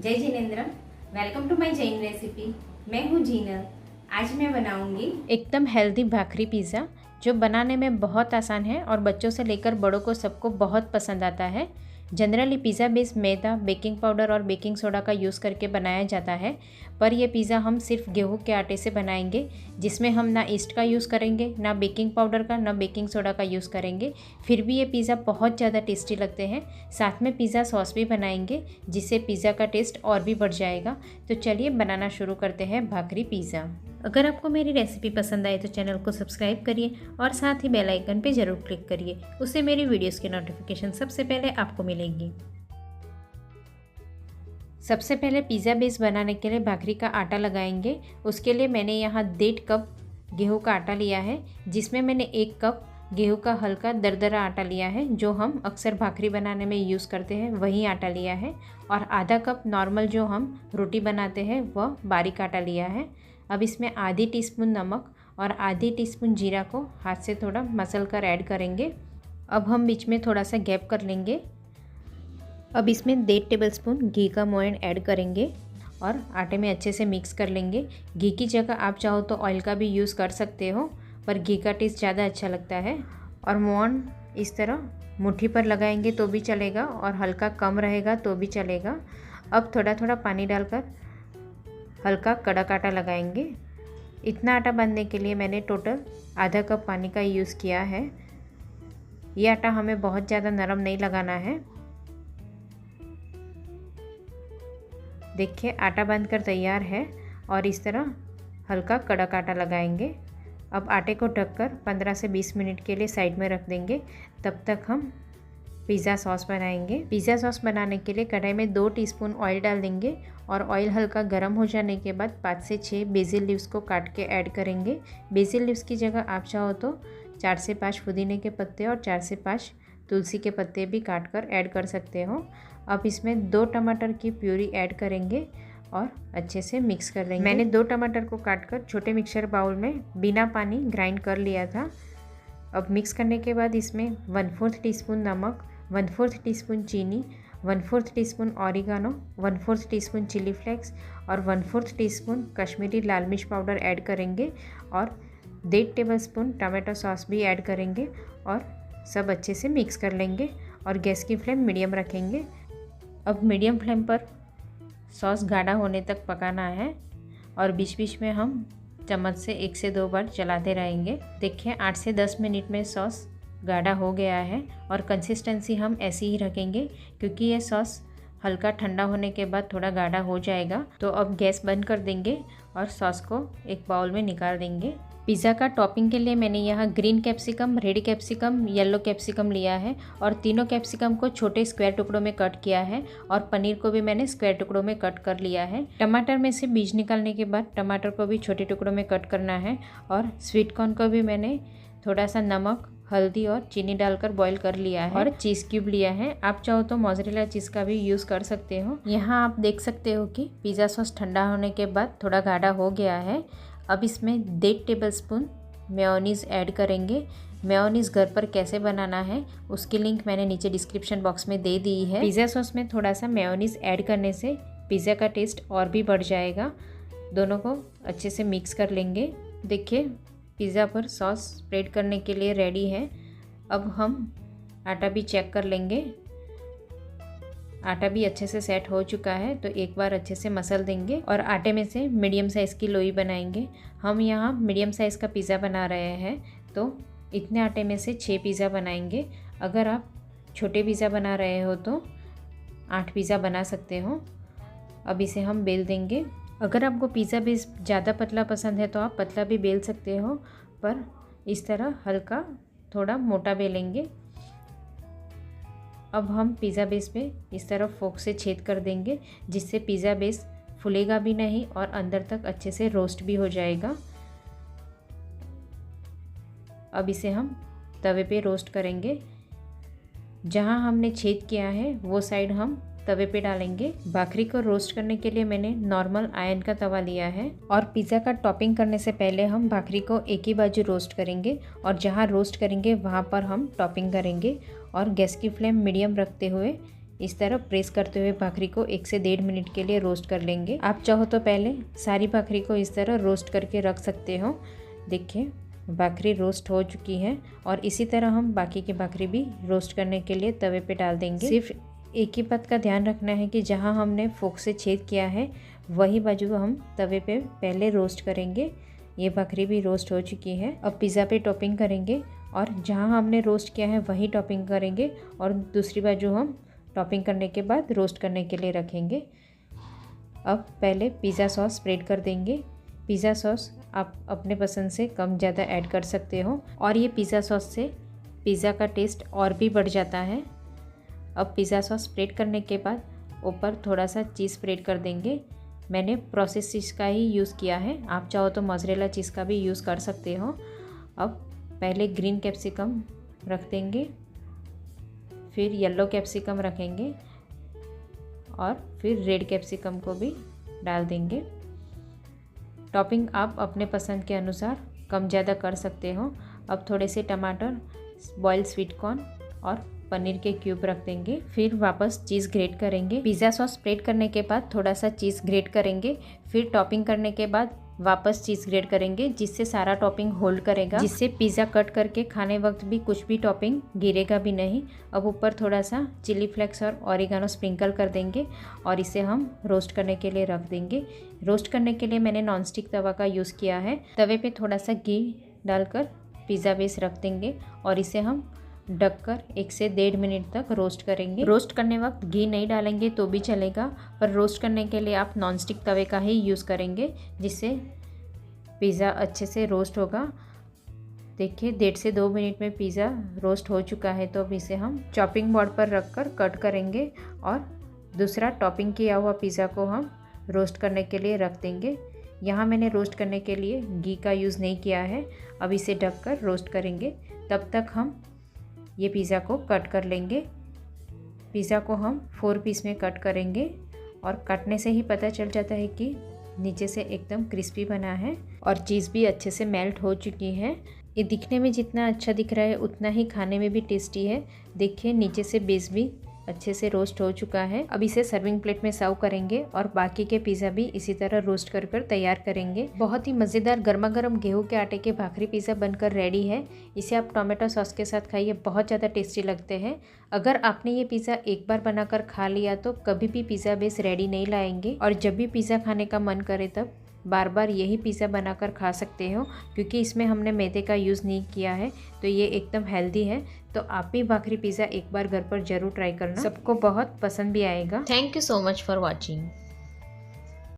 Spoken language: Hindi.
जय जिनेंद्र। Welcome to my Jain recipe. मैं हूँ जीनल। आज मैं बनाऊंगी एकदम हेल्दी भाखरी पिज़्ज़ा जो बनाने में बहुत आसान है और बच्चों से लेकर बड़ों को सबको बहुत पसंद आता है। जनरली पिज़्ज़ा बेस मैदा, बेकिंग पाउडर और बेकिंग सोडा का यूज़ करके बनाया जाता है, पर यह पिज़्ज़ा हम सिर्फ गेहूं के आटे से बनाएंगे, जिसमें हम ना ईस्ट का यूज़ करेंगे, ना बेकिंग पाउडर का, ना बेकिंग सोडा का यूज़ करेंगे। फिर भी ये पिज़्ज़ा बहुत ज़्यादा टेस्टी लगते हैं। साथ में पिज़्ज़ा सॉस भी बनाएंगे, जिससे पिज़्ज़ा का टेस्ट और भी बढ़ जाएगा। तो चलिए बनाना शुरू करते हैं भाखरी पिज़्ज़ा। अगर आपको मेरी रेसिपी पसंद आए तो चैनल को सब्सक्राइब करिए और साथ ही बेल आइकन पे ज़रूर क्लिक करिए, उससे मेरी वीडियोस की नोटिफिकेशन सबसे पहले आपको मिलेंगी। सबसे पहले पिज़्ज़ा बेस बनाने के लिए भाखरी का आटा लगाएंगे। उसके लिए मैंने यहाँ 1.5 कप गेहूं का आटा लिया है, जिसमें मैंने 1 कप गेहूं का हल्का दरदरा आटा लिया है, जो हम अक्सर भाखरी बनाने में यूज़ करते हैं, वही आटा लिया है। और आधा कप नॉर्मल जो हम रोटी बनाते हैं वह बारीक आटा लिया है। अब इसमें आधी टीस्पून नमक और आधी टीस्पून जीरा को हाथ से थोड़ा मसल कर ऐड करेंगे। अब हम बीच में थोड़ा सा गैप कर लेंगे। अब इसमें 1.5 टेबलस्पून घी का मोयन ऐड करेंगे और आटे में अच्छे से मिक्स कर लेंगे। घी की जगह आप चाहो तो ऑयल का भी यूज़ कर सकते हो, पर घी का टेस्ट ज़्यादा अच्छा लगता है। और मोयन इस तरह मुट्ठी पर लगाएंगे तो भी चलेगा और हल्का कम रहेगा तो भी चलेगा। अब थोड़ा थोड़ा पानी डालकर हल्का कड़क आटा लगाएंगे। इतना आटा बांधने के लिए मैंने टोटल आधा कप पानी का यूज़ किया है। ये आटा हमें बहुत ज़्यादा नरम नहीं लगाना है। देखिए आटा बांधकर तैयार है और इस तरह हल्का कड़क आटा लगाएंगे। अब आटे को ढककर 15 से 20 मिनट के लिए साइड में रख देंगे। तब तक हम पिज़्ज़ा सॉस बनाएंगे। पिज़्ज़ा सॉस बनाने के लिए कढ़ाई में 2 टीस्पून ऑयल डाल देंगे और ऑयल हल्का गर्म हो जाने के बाद 5 से 6 बेसिल लीव्स को काट के ऐड करेंगे। बेसिल लीव्स की जगह आप चाहो तो 4 से 5 पुदीने के पत्ते और 4 से 5 तुलसी के पत्ते भी काट कर ऐड कर सकते हो। अब इसमें 2 टमाटर की प्यूरी ऐड करेंगे और अच्छे से मिक्स कर लेंगे। मैंने 2 टमाटर को काटकर छोटे मिक्सर बाउल में बिना पानी ग्राइंड कर लिया था। अब मिक्स करने के बाद इसमें 1/4 टीस्पून नमक, 1/4 टीस्पून चीनी, 1/4 teaspoon oregano, 1/4 teaspoon chilli flakes और 1/4 टीस्पून कश्मीरी लाल मिर्च पाउडर ऐड करेंगे और 1.5 टेबलस्पून टमाटो सॉस भी ऐड करेंगे और सब अच्छे से मिक्स कर लेंगे और गैस की फ्लेम मीडियम रखेंगे। अब मीडियम फ्लेम पर सॉस गाढ़ा होने तक पकाना है और बीच बीच में हम चम्मच से 1 से 2 बार चलाते रहेंगे। देखिए 8 से 10 मिनट में सॉस गाढ़ा हो गया है और कंसिस्टेंसी हम ऐसी ही रखेंगे, क्योंकि ये सॉस हल्का ठंडा होने के बाद थोड़ा गाढ़ा हो जाएगा। तो अब गैस बंद कर देंगे और सॉस को एक बाउल में निकाल देंगे। पिज़्ज़ा का टॉपिंग के लिए मैंने यहाँ green capsicum, red capsicum, yellow capsicum लिया है और तीनों कैप्सिकम को छोटे स्क्वायर टुकड़ों में कट किया है और पनीर को भी मैंने स्क्वायर टुकड़ों में कट कर लिया है। टमाटर में से बीज निकालने के बाद टमाटर को भी छोटे टुकड़ों में कट करना है और स्वीट कॉर्न को भी मैंने थोड़ा सा नमक, हल्दी और चीनी डालकर बॉईल कर लिया है और चीज़ क्यूब लिया है। आप चाहो तो मोज़रेला चीज़ का भी यूज़ कर सकते हो। यहाँ आप देख सकते हो कि पिज़्ज़ा सॉस ठंडा होने के बाद थोड़ा गाढ़ा हो गया है। अब इसमें 1.5 टेबलस्पून मेयोनीज़ ऐड करेंगे। मेयोनीज़ घर पर कैसे बनाना है उसकी लिंक मैंने नीचे डिस्क्रिप्शन बॉक्स में दे दी है। पिज़्ज़ा सॉस में थोड़ा सा मेयोनीज़ ऐड करने से पिज़्ज़ा का टेस्ट और भी बढ़ जाएगा। दोनों को अच्छे से मिक्स कर लेंगे। देखिए पिज़्ज़ा पर सॉस स्प्रेड करने के लिए रेडी है। अब हम आटा भी चेक कर लेंगे। आटा भी अच्छे से सेट हो चुका है, तो एक बार अच्छे से मसल देंगे और आटे में से मीडियम साइज़ की लोई बनाएंगे। हम यहाँ मीडियम साइज़ का पिज़्ज़ा बना रहे हैं, तो इतने आटे में से 6 पिज़्ज़ा बनाएंगे। अगर आप छोटे पिज़्ज़ा बना रहे हो तो 8 पिज़्ज़ा बना सकते हो। अब इसे हम बेल देंगे। अगर आपको पिज़्ज़ा बेस ज़्यादा पतला पसंद है तो आप पतला भी बेल सकते हो, पर इस तरह हल्का थोड़ा मोटा बेलेंगे। अब हम पिज़्ज़ा बेस पे इस तरह फोक से छेद कर देंगे, जिससे पिज़्ज़ा बेस फूलेगा भी नहीं और अंदर तक अच्छे से रोस्ट भी हो जाएगा। अब इसे हम तवे पे रोस्ट करेंगे। जहाँ हमने छेद किया है वो साइड हम तवे पे डालेंगे। भाखरी को रोस्ट करने के लिए मैंने नॉर्मल आयरन का तवा लिया है और पिज़्ज़ा का टॉपिंग करने से पहले हम भाखरी को एक ही बाजू रोस्ट करेंगे और जहाँ रोस्ट करेंगे वहाँ पर हम टॉपिंग करेंगे और गैस की फ्लेम मीडियम रखते हुए इस तरह प्रेस करते हुए भाखरी को 1 से 1.5 मिनट के लिए रोस्ट कर लेंगे। आप चाहो तो पहले सारी भाखरी को इस तरह रोस्ट करके रख सकते हो। देखिए भाखरी रोस्ट हो चुकी है और इसी तरह हम बाकी की भाखरी भी रोस्ट करने के लिए तवे पे डाल देंगे। सिर्फ एक ही बात का ध्यान रखना है कि जहाँ हमने फोक से छेद किया है वही बाजू हम तवे पे पहले रोस्ट करेंगे। ये भाखरी भी रोस्ट हो चुकी है। अब पिज़्ज़ा पे टॉपिंग करेंगे और जहाँ हमने रोस्ट किया है वही टॉपिंग करेंगे और दूसरी बाजू हम टॉपिंग करने के बाद रोस्ट करने के लिए रखेंगे। अब पहले पिज़्ज़ा सॉस स्प्रेड कर देंगे। पिज़्ज़ा सॉस आप अपने पसंद से कम ज़्यादा ऐड कर सकते हो और ये पिज़्ज़ा सॉस से पिज़्ज़ा का टेस्ट और भी बढ़ जाता है। अब पिज़्ज़ा सॉस स्प्रेड करने के बाद ऊपर थोड़ा सा चीज़ स्प्रेड कर देंगे। मैंने प्रोसेस चीज़ का ही यूज़ किया है, आप चाहो तो मोज़रेला चीज़ का भी यूज़ कर सकते हो। अब पहले ग्रीन कैप्सिकम रख देंगे, फिर येलो कैप्सिकम रखेंगे और फिर रेड कैप्सिकम को भी डाल देंगे। टॉपिंग आप अपने पसंद के अनुसार कम ज़्यादा कर सकते हो। अब थोड़े से टमाटर, बॉइल्ड स्वीट कॉर्न और पनीर के क्यूब रख देंगे। फिर वापस चीज़ ग्रेट करेंगे। पिज़्ज़ा सॉस स्प्रेड करने के बाद थोड़ा सा चीज़ ग्रेट करेंगे। फिर टॉपिंग करने के बाद वापस चीज़ ग्रेट करेंगे, जिससे सारा टॉपिंग होल्ड करेगा, जिससे पिज़्ज़ा कट करके खाने वक्त भी कुछ भी टॉपिंग गिरेगा भी नहीं। अब ऊपर थोड़ा सा चिली फ्लेक्स और ऑरिगानो स्प्रिंकल कर देंगे और इसे हम रोस्ट करने के लिए रख देंगे। रोस्ट करने के लिए मैंने नॉनस्टिक तवा का यूज़ किया है। तवे पे थोड़ा सा घी डालकर पिज़्ज़ा बेस रख देंगे और इसे हम ढककर 1 से 1.5 मिनट तक रोस्ट करेंगे। रोस्ट करने वक्त घी नहीं डालेंगे तो भी चलेगा, पर रोस्ट करने के लिए आप नॉनस्टिक तवे का ही यूज़ करेंगे, जिससे पिज़्ज़ा अच्छे से रोस्ट होगा। देखिए 1.5 से 2 मिनट में पिज़्ज़ा रोस्ट हो चुका है। तो अब इसे हम चॉपिंग बोर्ड पर रखकर कट करेंगे और दूसरा टॉपिंग किया हुआ पिज़्ज़ा को हम रोस्ट करने के लिए रख देंगे। यहाँ मैंने रोस्ट करने के लिए घी का यूज़ नहीं किया है। अब इसे ढककर रोस्ट करेंगे। तब तक हम ये पिज़्ज़ा को कट कर लेंगे। पिज़्ज़ा को हम 4 पीस में कट करेंगे और काटने से ही पता चल जाता है कि नीचे से एकदम क्रिस्पी बना है और चीज़ भी अच्छे से मेल्ट हो चुकी है। ये दिखने में जितना अच्छा दिख रहा है उतना ही खाने में भी टेस्टी है। देखिए नीचे से बेस भी अच्छे से रोस्ट हो चुका है। अब इसे सर्विंग प्लेट में सर्व करेंगे और बाकी के पिज़्ज़ा भी इसी तरह रोस्ट कर तैयार करेंगे। बहुत ही मज़ेदार गर्मा गर्म गेहूं के आटे के भाखरी पिज़्ज़ा बनकर रेडी है। इसे आप टोमेटो सॉस के साथ खाइए, बहुत ज़्यादा टेस्टी लगते हैं। अगर आपने ये पिज़्ज़ा एक बार बनाकर खा लिया तो कभी भी पिज़्ज़ा बेस रेडी नहीं लाएंगे और जब भी पिज़्ज़ा खाने का मन करे तब बार बार यही पिज़्ज़ा बनाकर खा सकते हो, क्योंकि इसमें हमने मैदे का यूज़ नहीं किया है, तो ये एकदम हेल्दी है। तो आप भी भाखरी पिज़्ज़ा एक बार घर पर ज़रूर ट्राई करना, सबको बहुत पसंद भी आएगा। Thank you so much for watching.